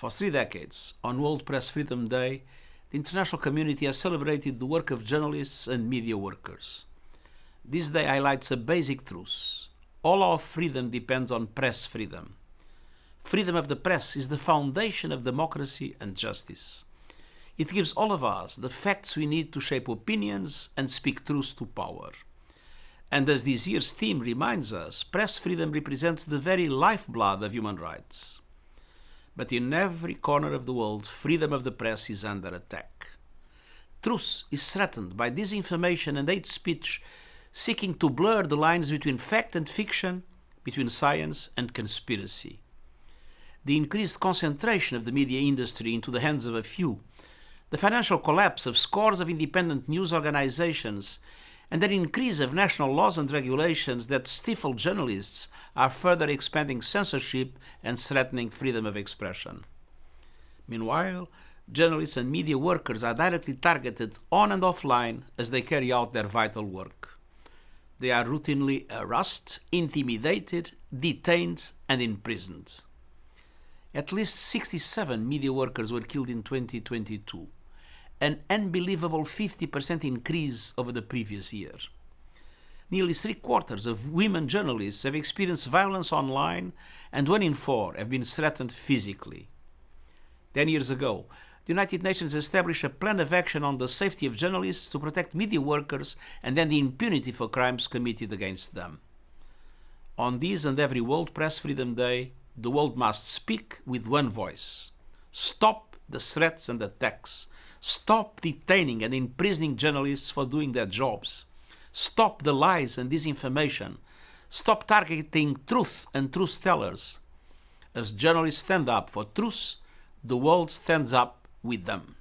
For 3 decades, on World Press Freedom Day, the international community has celebrated the work of journalists and media workers. This day highlights a basic truth. All our freedom depends on press freedom. Freedom of the press is the foundation of democracy and justice. It gives all of us the facts we need to shape opinions and speak truth to power. And as this year's theme reminds us, press freedom represents the very lifeblood of human rights. But in every corner of the world, freedom of the press is under attack. Truth is threatened by disinformation and hate speech seeking to blur the lines between fact and fiction, between science and conspiracy. The increased concentration of the media industry into the hands of a few, the financial collapse of scores of independent news organizations, and an increase of national laws and regulations that stifle journalists are further expanding censorship and threatening freedom of expression. Meanwhile, journalists and media workers are directly targeted on and offline as they carry out their vital work. They are routinely harassed, intimidated, detained, and imprisoned. At least 67 media workers were killed in 2022. An unbelievable 50% increase over the previous year. Nearly 3/4 of women journalists have experienced violence online, and 1 in 4 have been threatened physically. 10 years ago, the United Nations established a plan of action on the safety of journalists to protect media workers and end the impunity for crimes committed against them. On this and every World Press Freedom Day, the world must speak with one voice. Stop the threats and attacks. Stop detaining and imprisoning journalists for doing their jobs. Stop the lies and disinformation. Stop targeting truth and truth tellers. As journalists stand up for truth, the world stands up with them.